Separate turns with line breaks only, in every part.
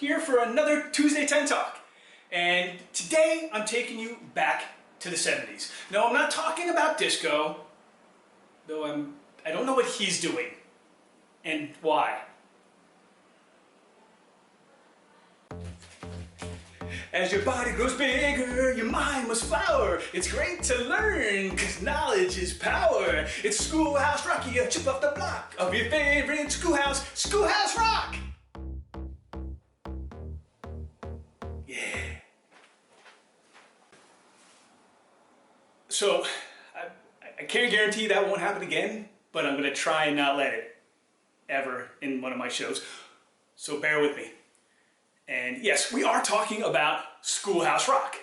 here for another Tuesday 10 Talk. And today I'm taking you back to the 70s. No, I'm not talking about disco, though I don't know what he's doing and why. As your body grows bigger, your mind must flower. It's great to learn, cause knowledge is power. It's Schoolhouse Rock, you chip off the block of your favorite schoolhouse, SchoolHouse Rock! Yeah. So, I can't guarantee that won't happen again, but I'm gonna try and not let it ever in one of my shows. So bear with me. And yes, we are talking about Schoolhouse Rock.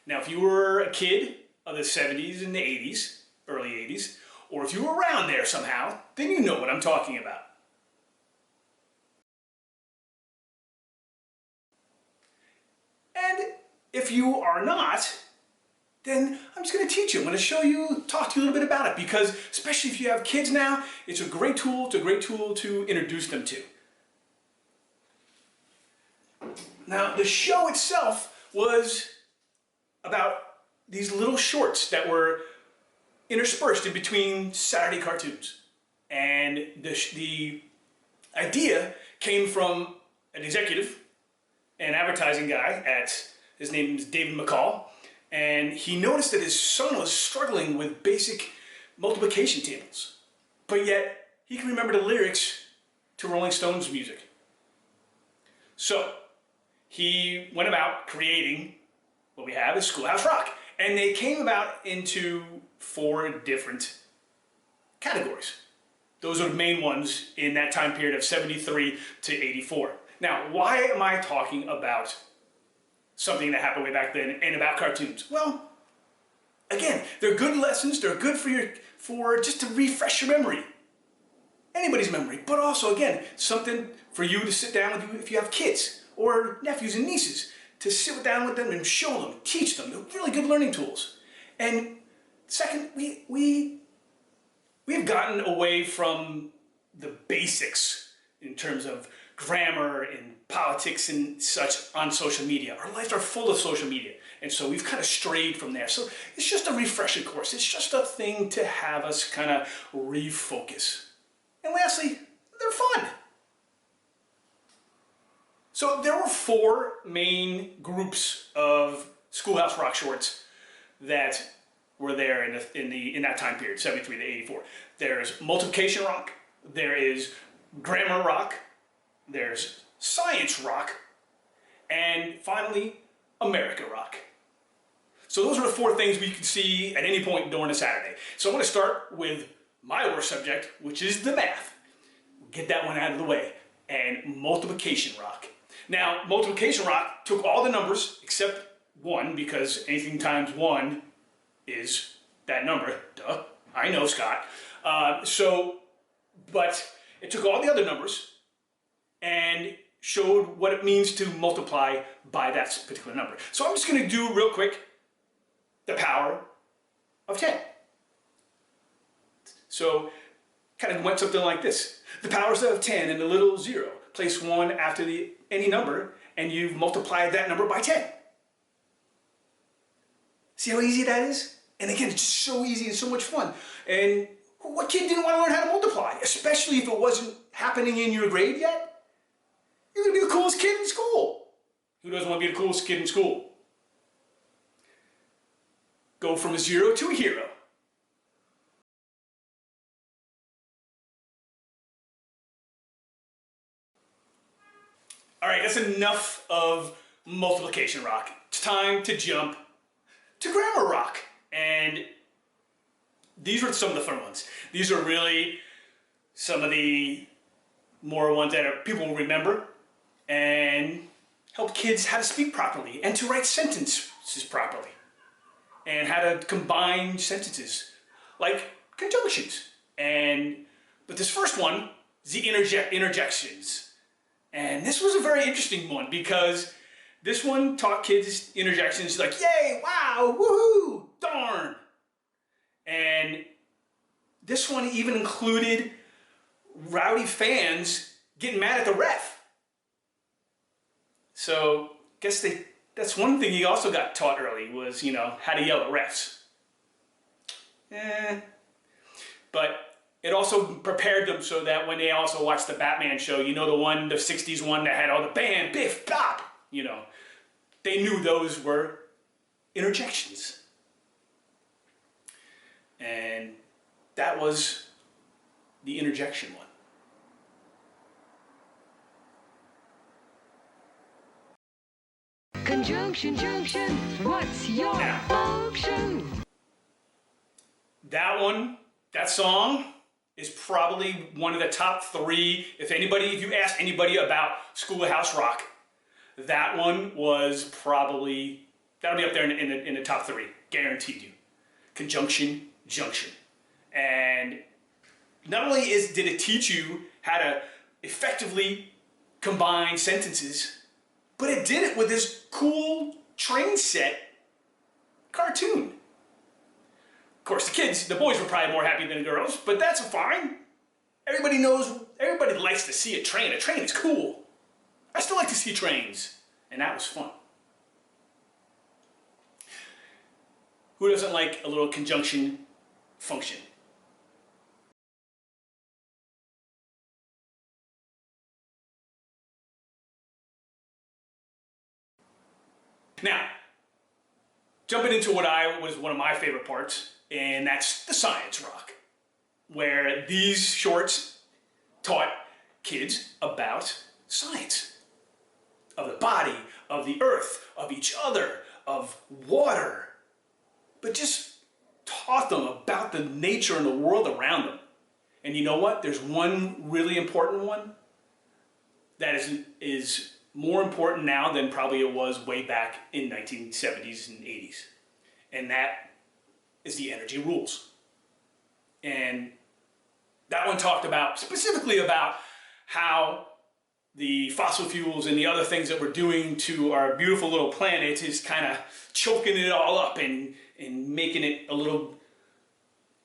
Now, if you were a kid of the 70s and the 80s, early 80s, or if you were around there somehow, then you know what I'm talking about. And if you are not, then I'm just going to teach you. I'm going to show you, talk to you a little bit about it, because especially if you have kids now, it's a great tool. It's a great tool to introduce them to. Now, the show itself was about these little shorts that were interspersed in between Saturday cartoons. And the idea came from an executive, an advertising guy his name is David McCall, and he noticed that his son was struggling with basic multiplication tables, but yet he can remember the lyrics to Rolling Stones music. So he went about creating what we have is Schoolhouse Rock. And they came about into 4 different categories. Those are the main ones in that time period of 73 to 84. Now, why am I talking about something that happened way back then and about cartoons? Well, again, they're good lessons. They're good for just to refresh your memory. Anybody's memory. But also, again, something for you to sit down with if you have kids or nephews and nieces, to sit down with them and show them, teach them. They're really good learning tools. And second, we've gotten away from the basics in terms of grammar and politics and such on social media. Our lives are full of social media, and so we've kind of strayed from there. So it's just a refresher course. It's just a thing to have us kind of refocus. And lastly, they're fun. So there were 4 main groups of Schoolhouse Rock shorts that were there in that time period, 73 to 84. There's multiplication rock, there is grammar rock, there's science rock, and finally, America rock. So those are the 4 things we can see at any point during a Saturday. So I'm going to start with my worst subject, which is the math. Get that one out of the way. And multiplication rock. Now, multiplication rock took all the numbers except 1, because anything times 1 is that number. Duh. I know, Scott. But it took all the other numbers and showed what it means to multiply by that particular number. So I'm just going to do real quick the power of 10. So kind of went something like this. The powers of 10 and the little 0. Place 1 after any number, and you've multiplied that number by 10. See how easy that is? And again, it's just so easy and so much fun. And what kid didn't want to learn how to multiply? Especially if it wasn't happening in your grade yet? You're going to be the coolest kid in school. Who doesn't want to be the coolest kid in school? Go from a 0 to a hero. All right, that's enough of multiplication rock. It's time to jump to grammar rock. And these were some of the fun ones. These are really some of the more ones that people will remember and help kids how to speak properly and to write sentences properly and how to combine sentences like conjunctions. But this first one is the interjections. And this was a very interesting one because this one taught kids interjections like, yay, wow, woohoo, darn. And this one even included rowdy fans getting mad at the ref. So guess that's one thing he also got taught early was, you know, how to yell at refs. But it also prepared them so that when they also watched the Batman show, you know, the 60s one that had all the bam, biff, bop, you know, they knew those were interjections. And that was the interjection one.
Conjunction, junction, what's your function?
That song is probably one of the top 3. If you ask anybody about SchoolHouse Rock, that one was probably, that'll be up there in the top 3, guaranteed you. Conjunction, junction. And not only did it teach you how to effectively combine sentences, but it did it with this cool train set cartoon. Of course, the boys were probably more happy than the girls, but that's fine. Everybody likes to see a train. A train is cool. I still like to see trains, and that was fun. Who doesn't like a little conjunction function? Now, jumping into what was one of my favorite parts, and that's the science rock, where these shorts taught kids about science, of the body, of the earth, of each other, of water, but just taught them about the nature and the world around them. And you know what? There's one really important one that is more important now than probably it was way back in 1970s and 80s. And that is the energy rules. And that one talked specifically about how the fossil fuels and the other things that we're doing to our beautiful little planet is kind of choking it all up and making it a little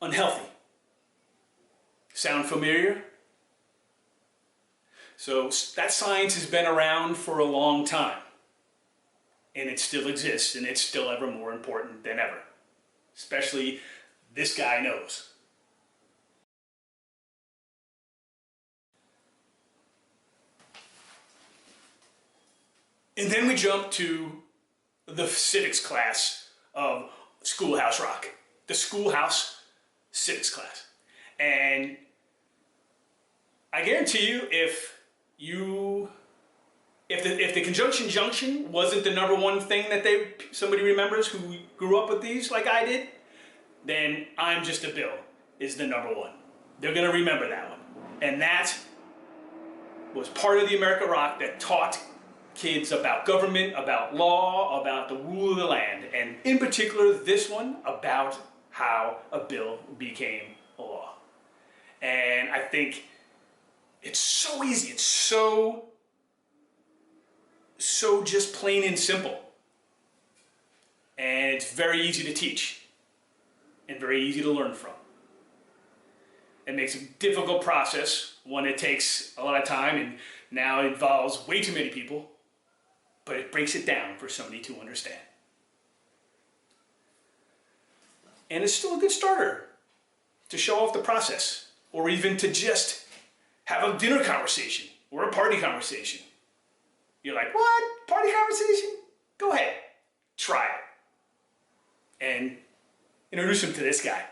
unhealthy. Sound familiar? So that science has been around for a long time, and it still exists, and it's still ever more important than ever. Especially this guy knows. And then we jump to the civics class of SchoolHouse Rock, the SchoolHouse Civics class. And I guarantee you, if the conjunction junction wasn't the #1 thing that somebody remembers who grew up with these like I did, then I'm Just a Bill is the #1. They're gonna remember that one. And that was part of the America Rock that taught kids about government, about law, about the rule of the land, and in particular this one about how a bill became a law. And I think it's so easy, it's so just plain and simple. And it's very easy to teach and very easy to learn from. It makes a difficult process, one that takes a lot of time and now involves way too many people, but it breaks it down for somebody to understand. And it's still a good starter to show off the process, or even to just have a dinner conversation or a party conversation. You're like, what? Party conversation? Go ahead, try it. And introduce him to this guy.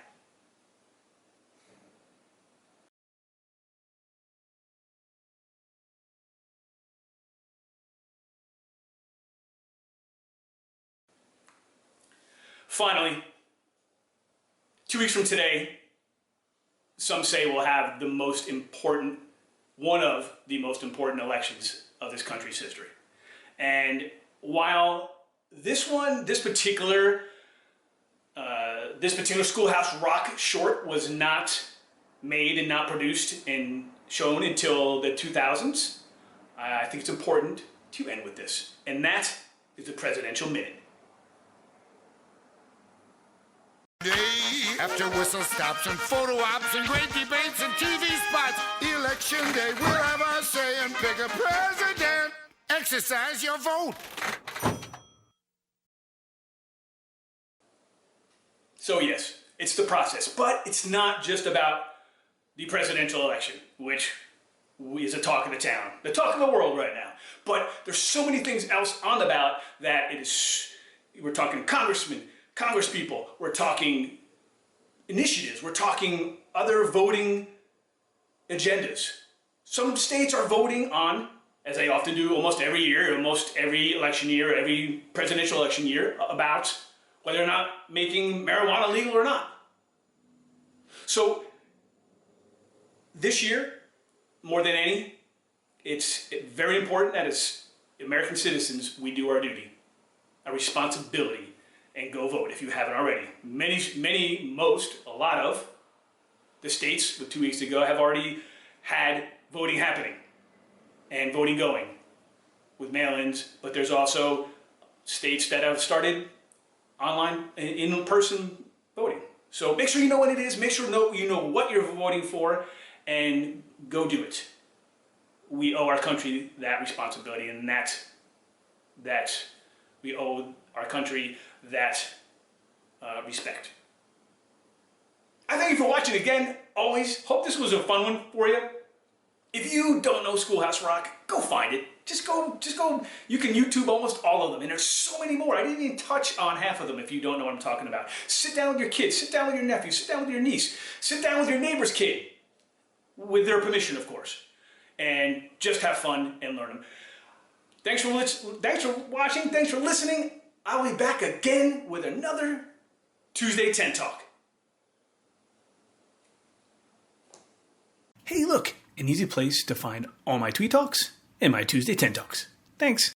Finally, 2 weeks from today, some say we'll have one of the most important elections of this country's history. And while this particular SchoolHouse Rock short was not made and not produced and shown until the 2000s, I think it's important to end with this. And that is the Presidential Minute.
After whistle stops and photo ops and great debates and TV spots, Election Day we'll have our say and pick a president. Exercise your vote.
So yes, it's the process, but it's not just about the presidential election, which is a talk of the town, the talk of the world right now. But there's so many things else on the ballot that we're talking congressmen, congresspeople, we're talking initiatives, we're talking other voting agendas. Some states are voting on, as they often do almost every year, almost every election year, every presidential election year, about whether or not making marijuana legal or not. So this year, more than any, it's very important that as American citizens, we do our duty, our responsibility, and go vote if you haven't already. A lot of the states, with 2 weeks to go, have already had voting happening and voting going with mail-ins, but there's also states that have started online, in-person voting. So make sure you know what it is, make sure you know what you're voting for, and go do it. We owe our country that responsibility, and that we owe our country that respect. I thank you for watching again, always. Hope this was a fun one for you. If you don't know SchoolHouse Rock, go find it. Just go, you can YouTube almost all of them, and there's so many more. I didn't even touch on half of them if you don't know what I'm talking about. Sit down with your kids, sit down with your nephew, sit down with your niece, sit down with your neighbor's kid, with their permission, of course, and just have fun and learn them. Thanks for watching, thanks for listening. I'll be back again with another Tuesday 10 Talk. Hey, look, an easy place to find all my Tweet Talks and my Tuesday 10 Talks. Thanks.